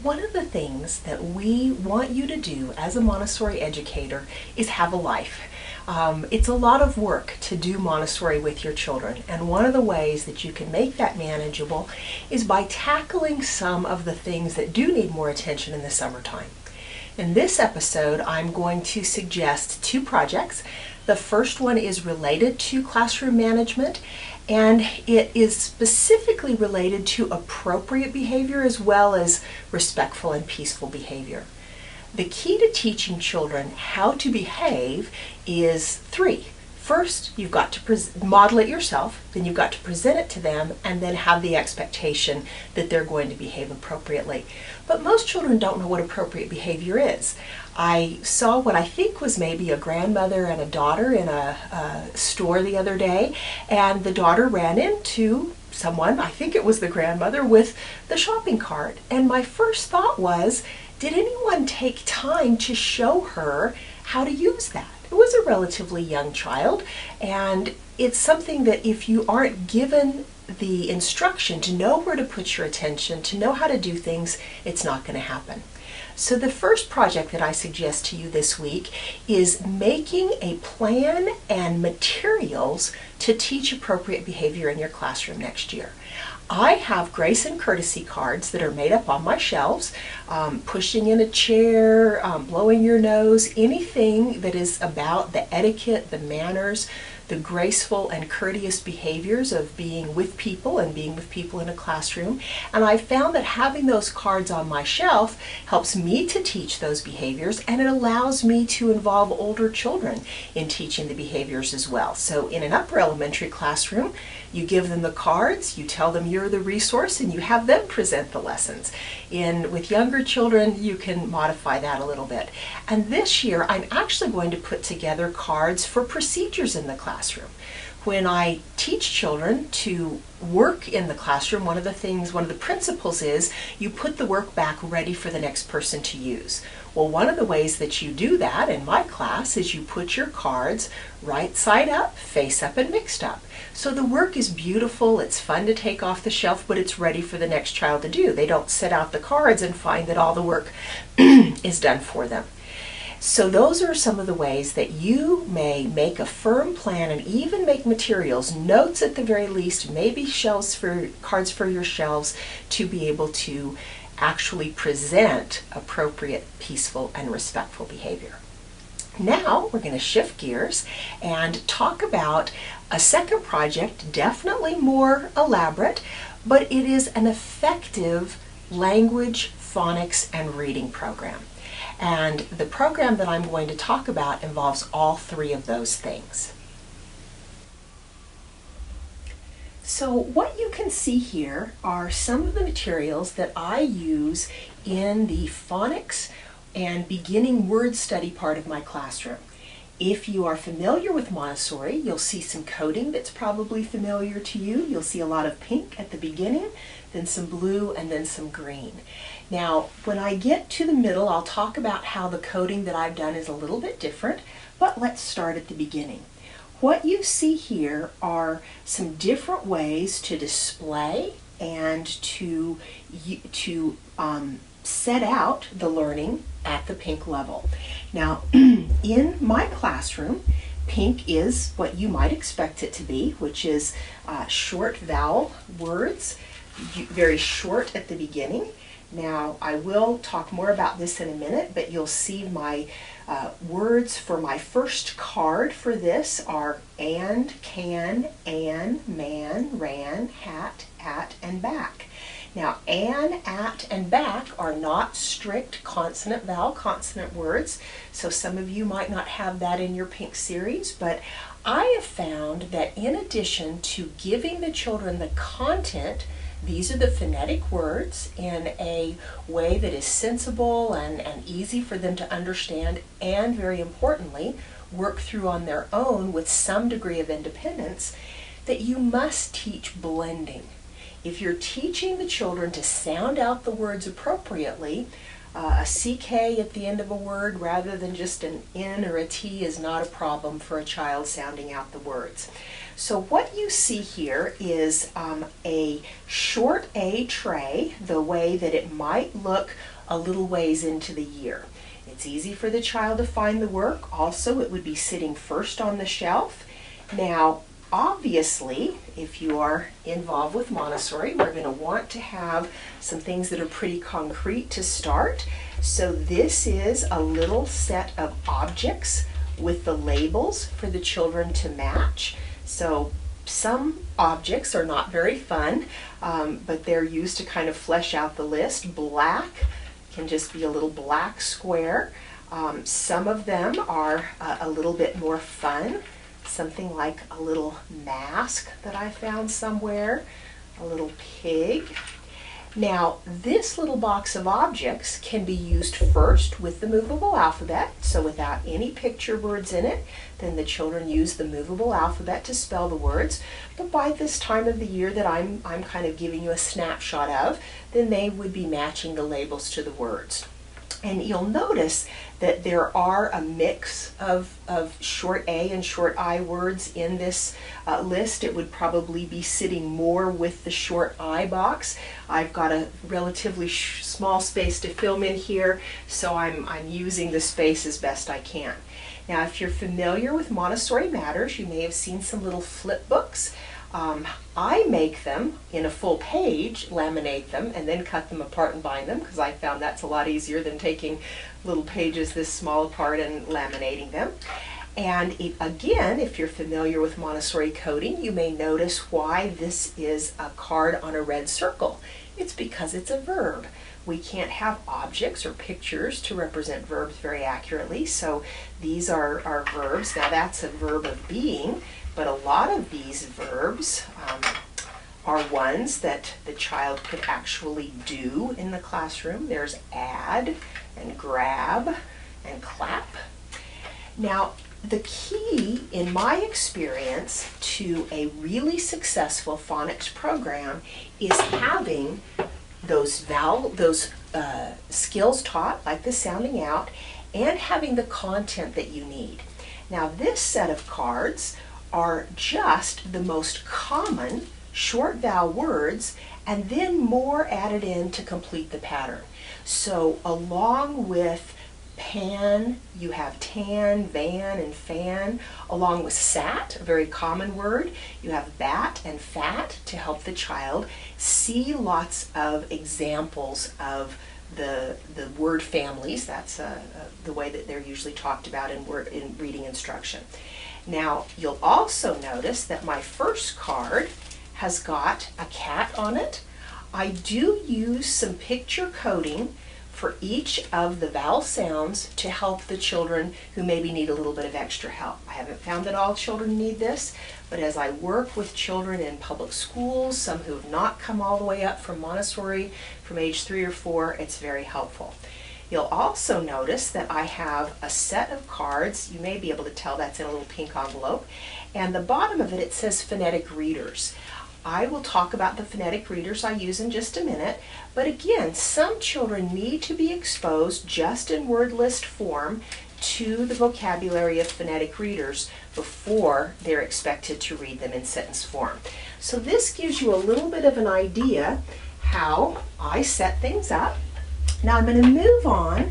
One of the things that we want you to do as a Montessori educator is have a life. It's a lot of work to do Montessori with your children, and one of the ways that you can make that manageable is by tackling some of the things that do need more attention in the summertime. In this episode, I'm going to suggest two projects. The first one is related to classroom management, and it is specifically related to appropriate behavior as well as respectful and peaceful behavior. The key to teaching children how to behave is three. First, you've got to model it yourself, then you've got to present it to them, and then have the expectation that they're going to behave appropriately. But most children don't know what appropriate behavior is. I saw what I think was maybe a grandmother and a daughter in a store the other day, and the daughter ran into someone, I think it was the grandmother, with the shopping cart. And my first thought was, did anyone take time to show her how to use that? It was a relatively young child, and it's something that if you aren't given the instruction to know where to put your attention, to know how to do things, it's not going to happen. So the first project that I suggest to you this week is making a plan and materials to teach appropriate behavior in your classroom next year. I have grace and courtesy cards that are made up on my shelves, pushing in a chair, blowing your nose, anything that is about the etiquette, the manners, the graceful and courteous behaviors of being with people and being with people in a classroom. And I found that having those cards on my shelf helps me to teach those behaviors, and it allows me to involve older children in teaching the behaviors as well. So in an upper elementary classroom, you give them the cards, you tell them you're the resource, and you have them present the lessons. With younger children, you can modify that a little bit. And this year, I'm actually going to put together cards for procedures in the classroom. When I teach children to work in the classroom, one of the principles is you put the work back ready for the next person to use. Well, one of the ways that you do that in my class is you put your cards right side up, face up, and mixed up. So the work is beautiful, it's fun to take off the shelf, but it's ready for the next child to do. They don't set out the cards and find that all the work is done for them. So those are some of the ways that you may make a firm plan and even make materials, notes at the very least, maybe cards for your shelves, to be able to actually present appropriate, peaceful, and respectful behavior. Now we're going to shift gears and talk about a second project, definitely more elaborate, but it is an effective language, phonics, and reading program. And the program that I'm going to talk about involves all three of those things. So what you can see here are some of the materials that I use in the phonics and beginning word study part of my classroom. If you are familiar with Montessori, you'll see some coding that's probably familiar to you. You'll see a lot of pink at the beginning, then some blue, and then some green. Now, when I get to the middle, I'll talk about how the coding that I've done is a little bit different, but let's start at the beginning. What you see here are some different ways to display and to set out the learning at the pink level. Now, in my classroom, pink is what you might expect it to be, which is short vowel words, very short at the beginning. Now, I will talk more about this in a minute, but you'll see my words for my first card for this are and, can, an, man, ran, hat, at, and back. Now, an, at, and back are not strict consonant, vowel, consonant words, so some of you might not have that in your pink series, but I have found that in addition to giving the children the content, these are the phonetic words in a way that is sensible and easy for them to understand, and very importantly, work through on their own with some degree of independence, that you must teach blending. If you're teaching the children to sound out the words appropriately, a CK at the end of a word rather than just an N or a T is not a problem for a child sounding out the words. So what you see here is a short A tray, the way that it might look a little ways into the year. It's easy for the child to find the work. Also, it would be sitting first on the shelf. Now, obviously, if you are involved with Montessori, we're going to want to have some things that are pretty concrete to start. So this is a little set of objects with the labels for the children to match. So some objects are not very fun, but they're used to kind of flesh out the list. Black can just be a little black square. Some of them are a little bit more fun. Something like a little mask that I found somewhere, a little pig. Now, this little box of objects can be used first with the movable alphabet, so without any picture words in it, then the children use the movable alphabet to spell the words. But by this time of the year that I'm kind of giving you a snapshot of, then they would be matching the labels to the words. And you'll notice that there are a mix of short A and short I words in this list. It would probably be sitting more with the short I box. I've got a relatively small space to film in here, so I'm using the space as best I can. Now, if you're familiar with Montessori Matters, you may have seen some little flip books. I make them in a full page, laminate them, and then cut them apart and bind them, because I found that's a lot easier than taking little pages this small apart and laminating them. And again, if you're familiar with Montessori coding, you may notice why this is a card on a red circle. It's because it's a verb. We can't have objects or pictures to represent verbs very accurately, so these are verbs. Now that's a verb of being, but a lot of these verbs are ones that the child could actually do in the classroom. There's add and grab and clap. Now, the key, in my experience, to a really successful phonics program is having those skills taught, like the sounding out, and having the content that you need. Now, this set of cards are just the most common short vowel words, and then more added in to complete the pattern. So along with pan, you have tan, van, and fan. Along with sat, a very common word, you have bat and fat to help the child see lots of examples of the word families. That's the way that they're usually talked about in reading instruction. Now, you'll also notice that my first card has got a cat on it. I do use some picture coding for each of the vowel sounds to help the children who maybe need a little bit of extra help. I haven't found that all children need this, but as I work with children in public schools, some who have not come all the way up from Montessori from age 3 or 4, it's very helpful. You'll also notice that I have a set of cards. You may be able to tell that's in a little pink envelope, and the bottom of it says phonetic readers. I will talk about the phonetic readers I use in just a minute, but again, some children need to be exposed just in word list form to the vocabulary of phonetic readers before they're expected to read them in sentence form. So this gives you a little bit of an idea how I set things up. Now I'm going to move on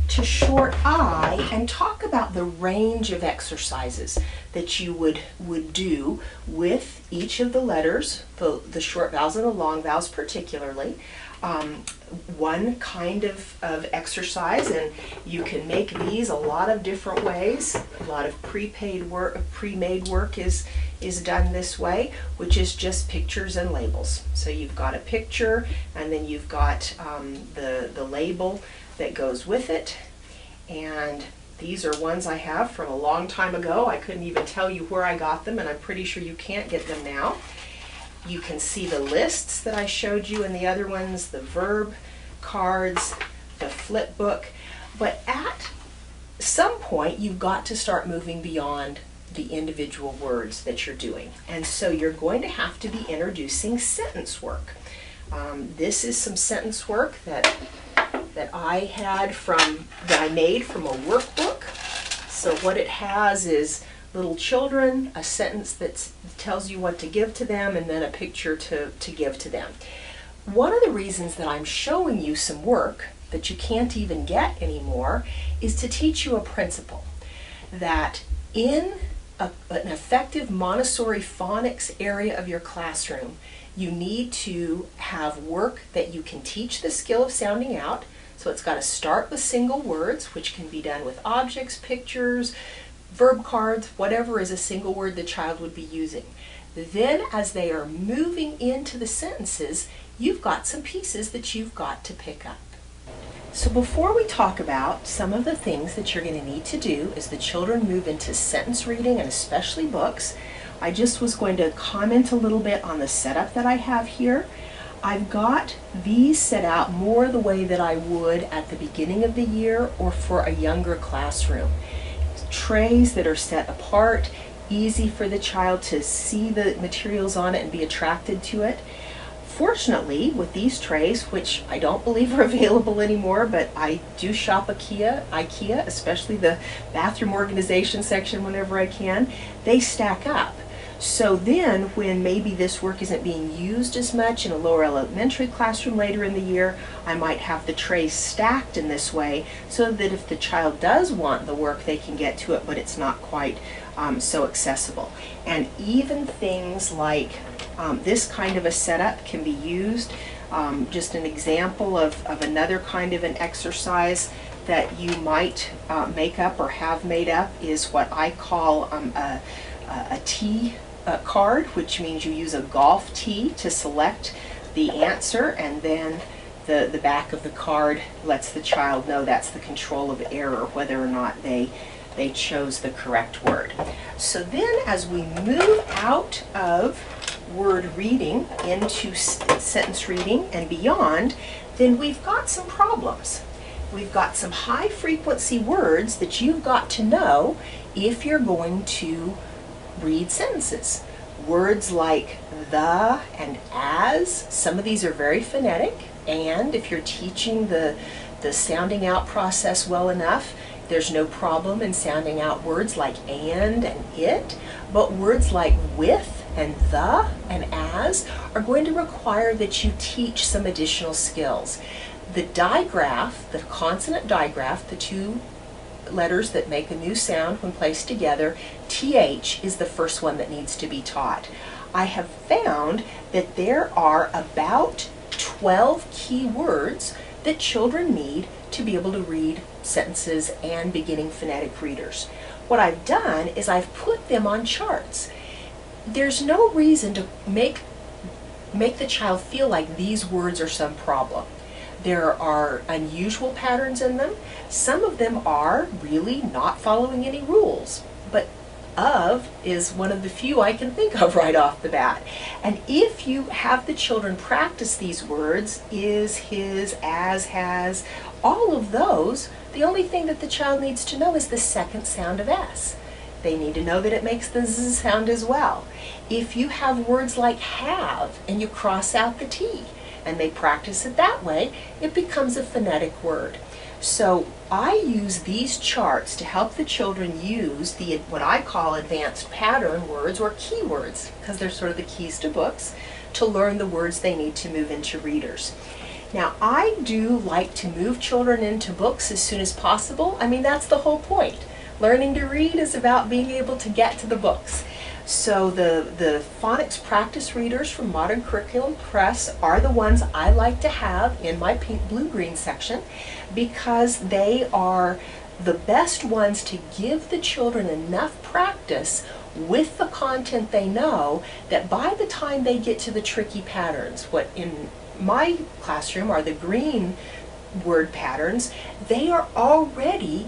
to short I and talk about the range of exercises that you would do with each of the letters, the short vowels and the long vowels particularly. One kind of exercise, and you can make these a lot of different ways. A lot of pre-made work is done this way, which is just pictures and labels. So you've got a picture, and then you've got the label that goes with it. And these are ones I have from a long time ago. I couldn't even tell you where I got them, and I'm pretty sure you can't get them now. You can see the lists that I showed you and the other ones, the verb cards, the flip book. But at some point, you've got to start moving beyond the individual words that you're doing. And so you're going to have to be introducing sentence work. This is some sentence work that I made from a workbook. So what it has is little children, a sentence that tells you what to give to them, and then a picture to give to them. One of the reasons that I'm showing you some work that you can't even get anymore, is to teach you a principle that in an effective Montessori phonics area of your classroom, you need to have work that you can teach the skill of sounding out. So it's got to start with single words, which can be done with objects, pictures, verb cards, whatever is a single word the child would be using. Then as they are moving into the sentences, you've got some pieces that you've got to pick up. So before we talk about some of the things that you're going to need to do as the children move into sentence reading and especially books, I just was going to comment a little bit on the setup that I have here. I've got these set out more the way that I would at the beginning of the year or for a younger classroom. Trays that are set apart, easy for the child to see the materials on it and be attracted to it. Fortunately, with these trays, which I don't believe are available anymore, but I do shop IKEA, especially the bathroom organization section whenever I can, they stack up. So then when maybe this work isn't being used as much in a lower elementary classroom later in the year, I might have the trays stacked in this way so that if the child does want the work, they can get to it, but it's not quite so accessible. And even things like this kind of a setup can be used. Just an example of another kind of an exercise that you might make up or have made up is what I call a T card, which means you use a golf tee to select the answer, and then the back of the card lets the child know that's the control of error, whether or not they chose the correct word. So then as we move out of word reading into sentence reading and beyond, then we've got some problems. We've got some high frequency words that you've got to know if you're going to read sentences. Words like the and as, some of these are very phonetic, and if you're teaching the sounding out process well enough, there's no problem in sounding out words like and it, but words like with and the and as are going to require that you teach some additional skills. The digraph, the consonant digraph, the two letters that make a new sound when placed together, TH is the first one that needs to be taught. I have found that there are about 12 key words that children need to be able to read sentences and beginning phonetic readers. What I've done is I've put them on charts. There's no reason to make the child feel like these words are some problem. There are unusual patterns in them. Some of them are really not following any rules, but of is one of the few I can think of right off the bat. And if you have the children practice these words, is, his, as, has, all of those, the only thing that the child needs to know is the second sound of S. They need to know that it makes the Z sound as well. If you have words like have and you cross out the T and they practice it that way, it becomes a phonetic word. So I use these charts to help the children use what I call advanced pattern words or keywords, because they're sort of the keys to books, to learn the words they need to move into readers. Now, I do like to move children into books as soon as possible. I mean, that's the whole point. Learning to read is about being able to get to the books. So the phonics practice readers from Modern Curriculum Press are the ones I like to have in my pink, blue, green section, because they are the best ones to give the children enough practice with the content they know that by the time they get to the tricky patterns, what in my classroom are the green word patterns, they are already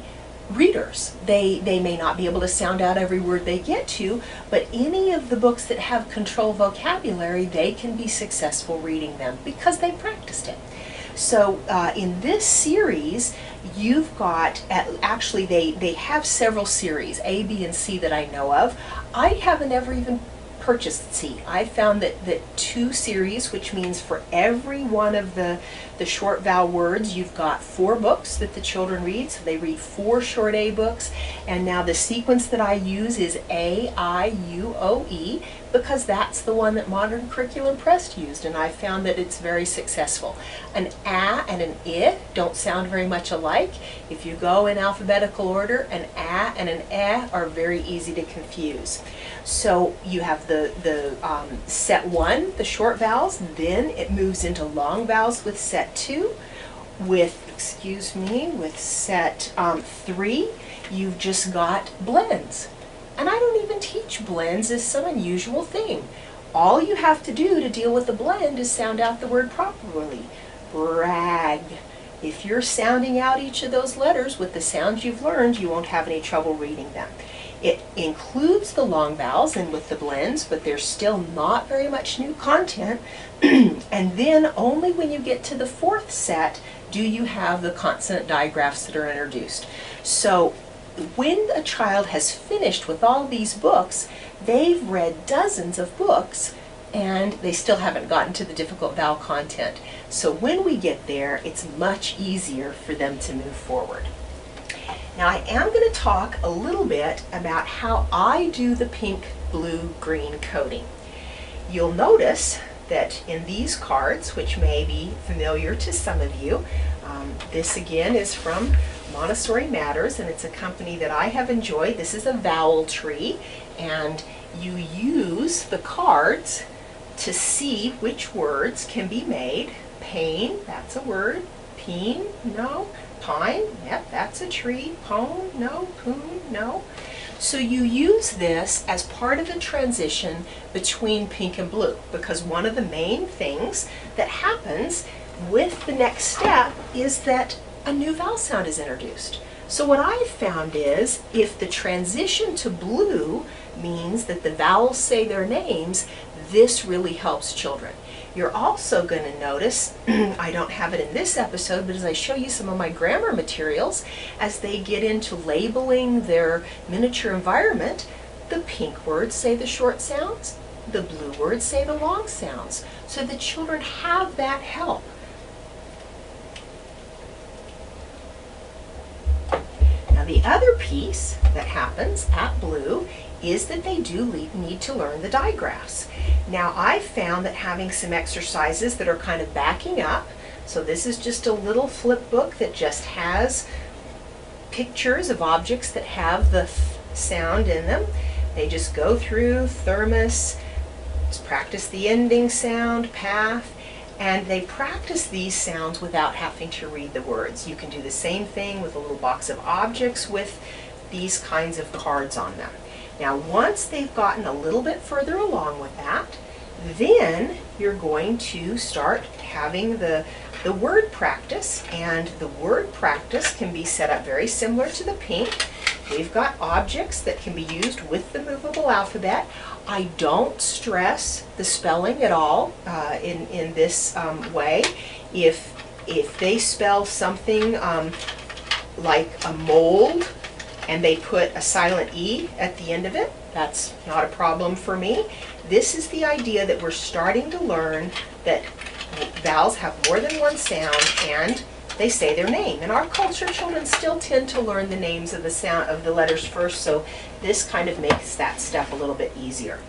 readers. They may not be able to sound out every word they get to, but any of the books that have control vocabulary, they can be successful reading them because they practiced it. So in this series, you've got, actually they have several series, A, B, and C that I know of. I haven't ever even purchased C. I found that 2 series, which means for every one of the short vowel words, you've got 4 books that the children read. So they read 4 short A books. And now the sequence that I use is A, I, U, O, E, because that's the one that Modern Curriculum Press used, and I've found that it's very successful. An A and an I don't sound very much alike. If you go in alphabetical order, an A and an E are very easy to confuse. So you have the set 1, the short vowels, then it moves into long vowels with set 2. With set 3, you've just got blends. And I don't even teach blends as some unusual thing. All you have to do to deal with the blend is sound out the word properly. Brag. If you're sounding out each of those letters with the sounds you've learned, you won't have any trouble reading them. It includes the long vowels and with the blends, but there's still not very much new content. And then only when you get to the 4th set do you have the consonant digraphs that are introduced. So when a child has finished with all these books, they've read dozens of books and they still haven't gotten to the difficult vowel content. So when we get there, it's much easier for them to move forward. Now I am going to talk a little bit about how I do the pink, blue, green coding. You'll notice that in these cards, which may be familiar to some of you, this again is from Montessori Matters, and it's a company that I have enjoyed. This is a vowel tree, and you use the cards to see which words can be made. Pain, that's a word. Peen, no. Pine, yep, that's a tree. Pone, no. Poon, no. So you use this as part of the transition between pink and blue, because one of the main things that happens with the next step is that a new vowel sound is introduced. So what I've found is if the transition to blue means that the vowels say their names, this really helps children. You're also going to notice, I don't have it in this episode, but as I show you some of my grammar materials, as they get into labeling their miniature environment, the pink words say the short sounds, the blue words say the long sounds. So the children have that help. Now the other piece that happens at blue is that they do need to learn the digraphs. Now I've found that having some exercises that are kind of backing up, so this is just a little flip book that just has pictures of objects that have the sound in them. They just go through thermos, practice the ending sound, path, and they practice these sounds without having to read the words. You can do the same thing with a little box of objects with these kinds of cards on them. Now once they've gotten a little bit further along with that, then you're going to start having the word practice, and the word practice can be set up very similar to the pink. We've got objects that can be used with the movable alphabet. I don't stress the spelling at all in this way. If they spell something like a mold and they put a silent E at the end of it, that's not a problem for me. This is the idea that we're starting to learn that vowels have more than one sound and they say their name. In our culture, children still tend to learn the names of the sound of the letters first, so this kind of makes that step a little bit easier.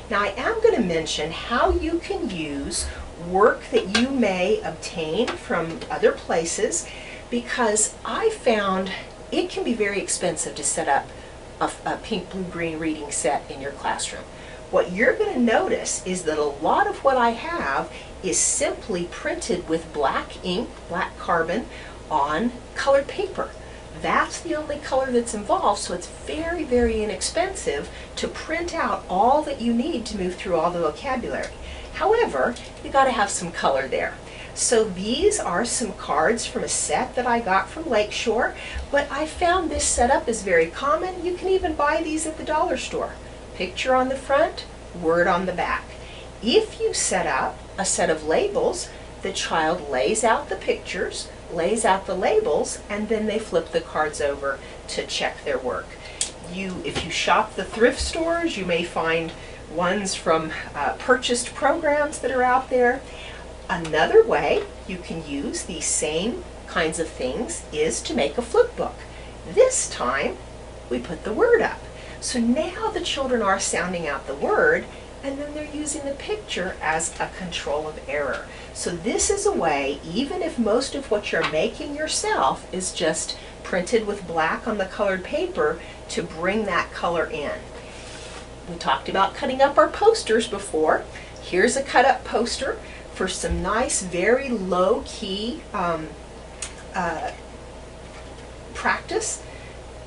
Now I am going to mention how you can use work that you may obtain from other places, because I found it can be very expensive to set up a pink, blue, green reading set in your classroom. What you're going to notice is that a lot of what I have is simply printed with black ink, black carbon, on colored paper. That's the only color that's involved, so it's very, very inexpensive to print out all that you need to move through all the vocabulary. However, you got to have some color there. So these are some cards from a set that I got from Lakeshore, but I found this setup is very common. You can even buy these at the dollar store. Picture on the front, word on the back. If you set up a set of labels, the child lays out the pictures, lays out the labels, and then they flip the cards over to check their work. If you shop the thrift stores, you may find ones from purchased programs that are out there. Another way you can use these same kinds of things is to make a flip book. This time we put the word up. So now the children are sounding out the word and then they're using the picture as a control of error. So this is a way, even if most of what you're making yourself is just printed with black on the colored paper, to bring that color in. We talked about cutting up our posters before. Here's a cut up poster for some nice, very low-key practice.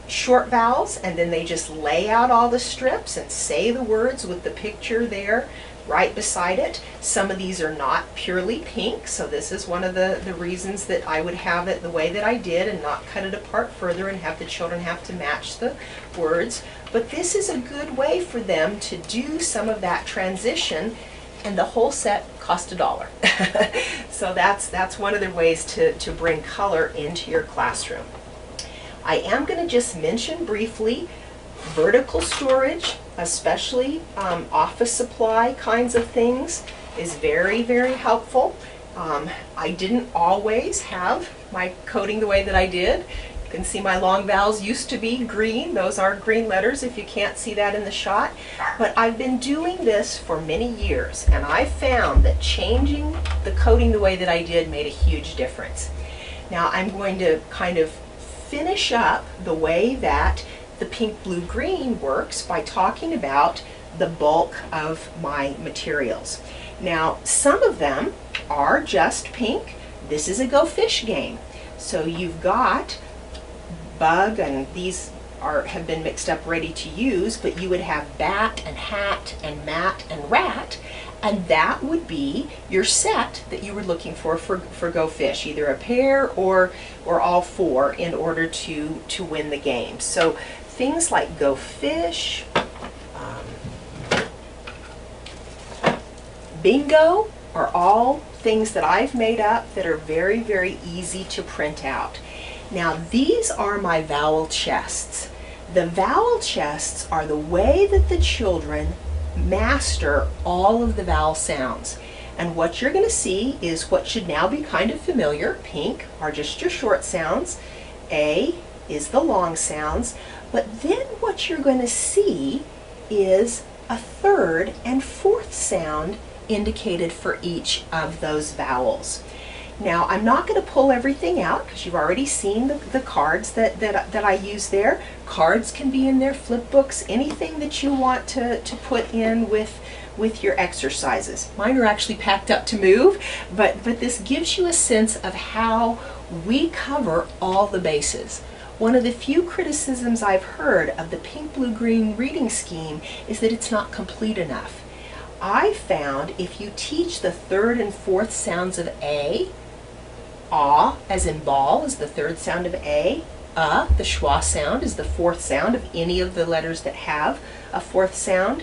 Short vowels, and then they just lay out all the strips and say the words with the picture there right beside it. Some of these are not purely pink, so this is one of the reasons that I would have it the way that I did and not cut it apart further and have the children have to match the words. But this is a good way for them to do some of that transition, and the whole set cost $1. So that's one of the ways to bring color into your classroom. I am going to just mention briefly vertical storage, especially office supply kinds of things, is very, very helpful. I didn't always have my coding the way that I did. You can see my long vowels used to be green. Those are green letters if you can't see that in the shot. But I've been doing this for many years, and I found that changing the coding the way that I did made a huge difference. Now I'm going to kind of finish up the way that the pink, blue, green works by talking about the bulk of my materials. Now, some of them are just pink. This is a Go Fish game. So you've got bug, and these have been mixed up ready to use, but you would have bat and hat and mat and rat, and that would be your set that you were looking for Go Fish, either a pair or all four in order to win the game. So things like Go Fish, bingo are all things that I've made up that are very, very easy to print out. Now these are my vowel chests. The vowel chests are the way that the children master all of the vowel sounds. And what you're going to see is what should now be kind of familiar. Pink are just your short sounds. A is the long sounds. But then what you're going to see is a third and fourth sound indicated for each of those vowels. Now I'm not going to pull everything out because you've already seen the cards that I use there. Cards can be in there, flip books, anything that you want to put in with your exercises. Mine are actually packed up to move, but this gives you a sense of how we cover all the bases. One of the few criticisms I've heard of the pink, blue, green reading scheme is that it's not complete enough. I found if you teach the third and fourth sounds of A, ah, as in ball, is the third sound of A, the schwa sound is the fourth sound of any of the letters that have a fourth sound,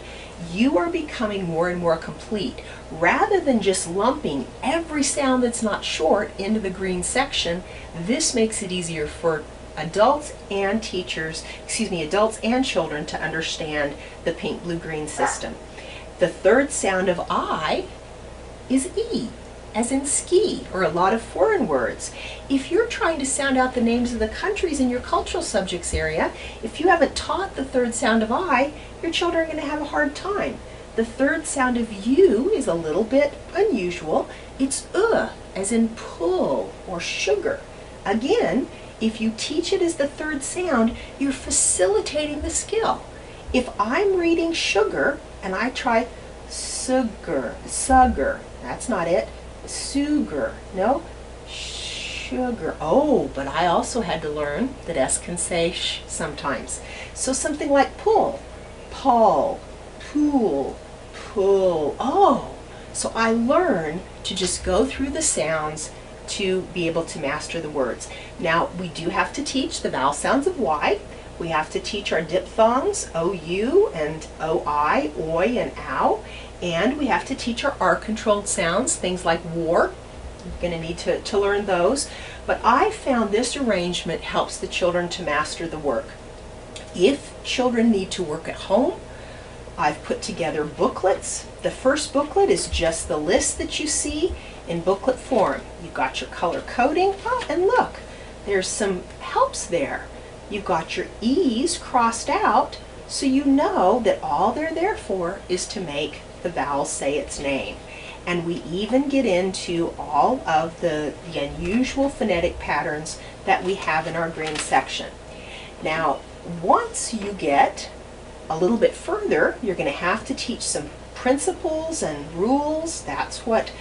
you are becoming more and more complete. Rather than just lumping every sound that's not short into the green section, this makes it easier for adults and teachers, adults and children to understand the pink, blue, green system. The third sound of I is E, as in ski, or a lot of foreign words. If you're trying to sound out the names of the countries in your cultural subjects area, if you haven't taught the third sound of I, your children are going to have a hard time. The third sound of U is a little bit unusual. It's as in pull or sugar. Again, if you teach it as the third sound, you're facilitating the skill. If I'm reading sugar and I try sugar, that's not it. Sugar, no, sugar. Oh, but I also had to learn that S can say sh sometimes. So something like pull, pull, pool, pull. Oh, so I learn to just go through the sounds to be able to master the words. Now, we do have to teach the vowel sounds of Y. We have to teach our diphthongs, OU and OI, oi and ow. And we have to teach our R-controlled sounds, things like war. You're going to need to learn those. But I found this arrangement helps the children to master the work. If children need to work at home, I've put together booklets. The first booklet is just the list that you see in booklet form. You've got your color coding. Oh, and look, there's some helps there. You've got your E's crossed out, so you know that all they're there for is to make the the vowel say its name. And we even get into all of the unusual phonetic patterns that we have in our green section. Now, once you get a little bit further, you're going to have to teach some principles and rules. That's what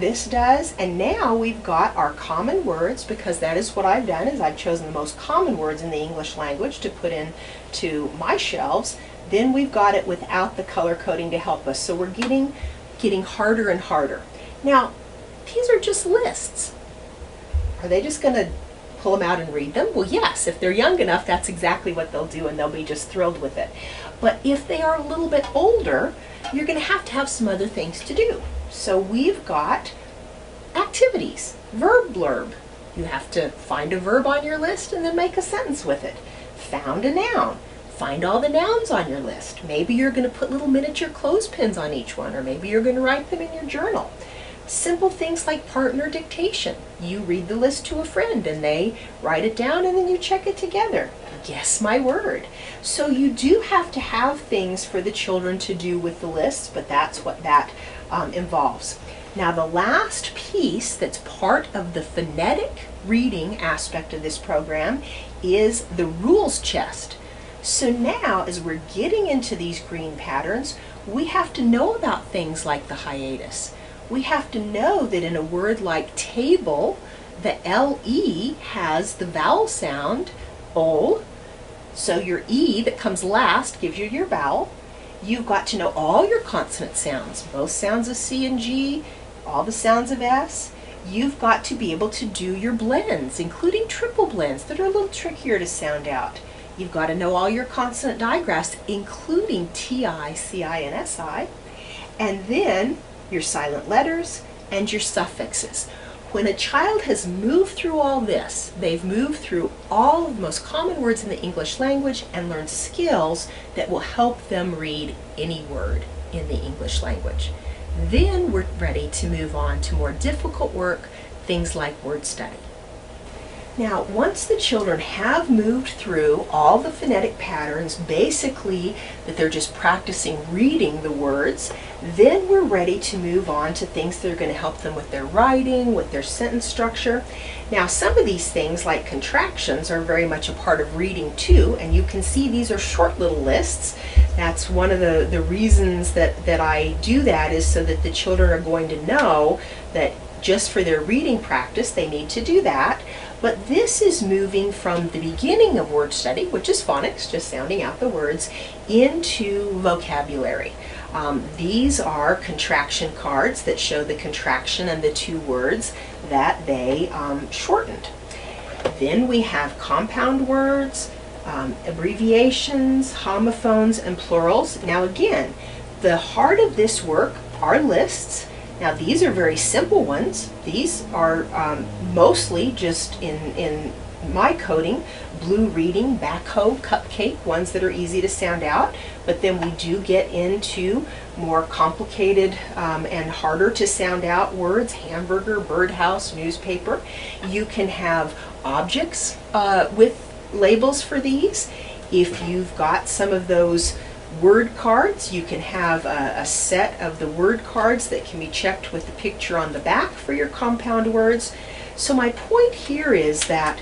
this does. And now we've got our common words, because that is what I've done, is I've chosen the most common words in the English language to put into my shelves. Then we've got it without the color coding to help us. So we're getting harder and harder. Now, these are just lists. Are they just going to pull them out and read them? Well, yes, if they're young enough, that's exactly what they'll do, and they'll be just thrilled with it. But if they are a little bit older, you're going to have some other things to do. So we've got activities, verb blurb. You have to find a verb on your list and then make a sentence with it. Found a noun. Find all the nouns on your list. Maybe you're going to put little miniature clothespins on each one, or maybe you're going to write them in your journal. Simple things like partner dictation. You read the list to a friend and they write it down and then you check it together. Guess my word. So you do have to have things for the children to do with the lists, but that's what that involves. Now, the last piece that's part of the phonetic reading aspect of this program is the rules chest. So now, as we're getting into these green patterns, we have to know about things like the hiatus. We have to know that in a word like table, the LE has the vowel sound O. So your E that comes last gives you your vowel. You've got to know all your consonant sounds, both sounds of C and G, all the sounds of S. You've got to be able to do your blends, including triple blends that are a little trickier to sound out. You've got to know all your consonant digraphs, including TI, CI, and SI, and then your silent letters and your suffixes. When a child has moved through all this, they've moved through all of the most common words in the English language and learned skills that will help them read any word in the English language. Then we're ready to move on to more difficult work, things like word study. Now, once the children have moved through all the phonetic patterns, basically that they're just practicing reading the words, then we're ready to move on to things that are going to help them with their writing, with their sentence structure. Now, some of these things, like contractions, are very much a part of reading too, and you can see these are short little lists. That's one of the reasons that I do that, is so that the children are going to know that just for their reading practice, they need to do that. But this is moving from the beginning of word study, which is phonics, just sounding out the words, into vocabulary. These are contraction cards that show the contraction and the two words that they shortened. Then we have compound words, abbreviations, homophones, and plurals. Now again, the heart of this work are lists. Now these are very simple ones. These are mostly just in my coding, blue reading, backhoe, cupcake, ones that are easy to sound out. But then we do get into more complicated and harder to sound out words, hamburger, birdhouse, newspaper. You can have objects with labels for these. If you've got some of those word cards, you can have a set of the word cards that can be checked with the picture on the back for your compound words. So my point here is that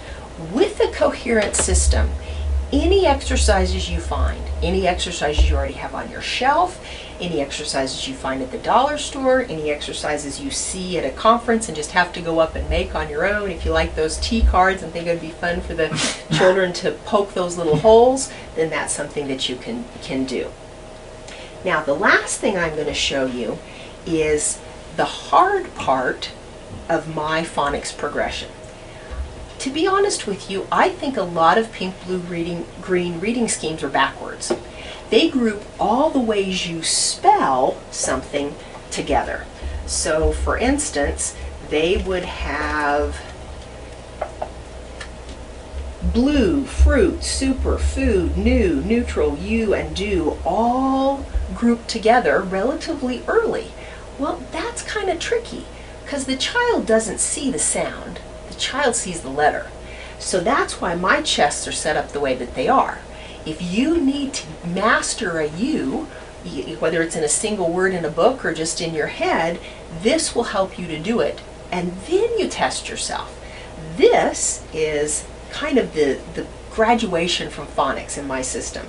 with a coherent system, any exercises you find, any exercises you already have on your shelf, any exercises you find at the dollar store, any exercises you see at a conference and just have to go up and make on your own, if you like those T cards and think it would be fun for the children to poke those little holes, then that's something that you can do. Now, the last thing I'm going to show you is the hard part of my phonics progression. To be honest with you, I think a lot of PinkBlueGreen reading schemes are backwards. They group all the ways you spell something together. So, for instance, they would have blue, fruit, super, food, new, neutral, you, and do all grouped together relatively early. Well, that's kind of tricky because the child doesn't see the sound. The child sees the letter. So that's why my chests are set up the way that they are. If you need to master a U, whether it's in a single word in a book or just in your head, this will help you to do it. And then you test yourself. This is kind of the graduation from phonics in my system.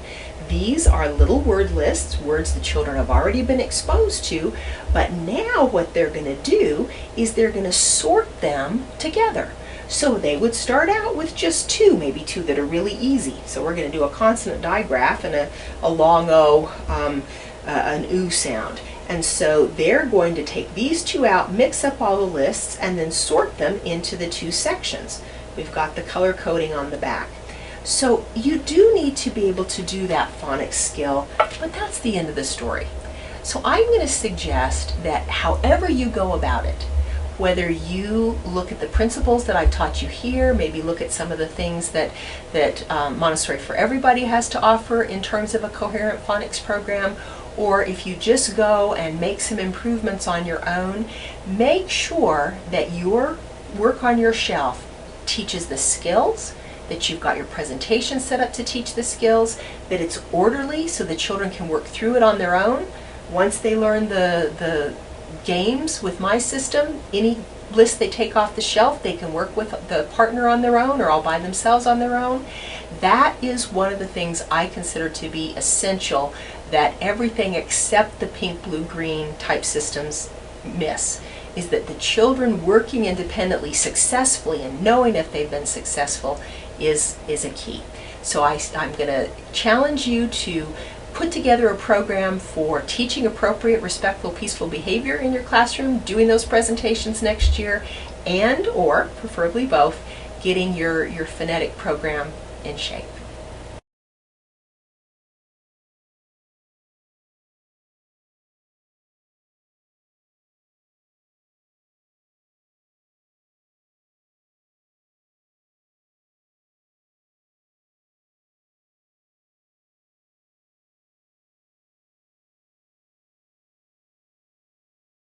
These are little word lists, words the children have already been exposed to, but now what they're going to do is they're going to sort them together. So they would start out with just two, maybe two that are really easy. So we're going to do a consonant digraph and a long O, an oo sound. And so they're going to take these two out, mix up all the lists, and then sort them into the two sections. We've got the color coding on the back. So you do need to be able to do that phonics skill, but that's the end of the story. So I'm going to suggest that however you go about it, whether you look at the principles that I've taught you here, maybe look at some of the things that Montessori for Everybody has to offer in terms of a coherent phonics program, or if you just go and make some improvements on your own, make sure that your work on your shelf teaches the skills, that you've got your presentation set up to teach the skills, that it's orderly so the children can work through it on their own. Once they learn the games with my system, any list they take off the shelf, they can work with the partner on their own or all by themselves on their own. That is one of the things I consider to be essential that everything except the pink, blue, green type systems miss, is that the children working independently successfully and knowing if they've been successful is a key. So I'm going to challenge you to put together a program for teaching appropriate, respectful, peaceful behavior in your classroom, doing those presentations next year, and or preferably both, getting your phonetic program in shape.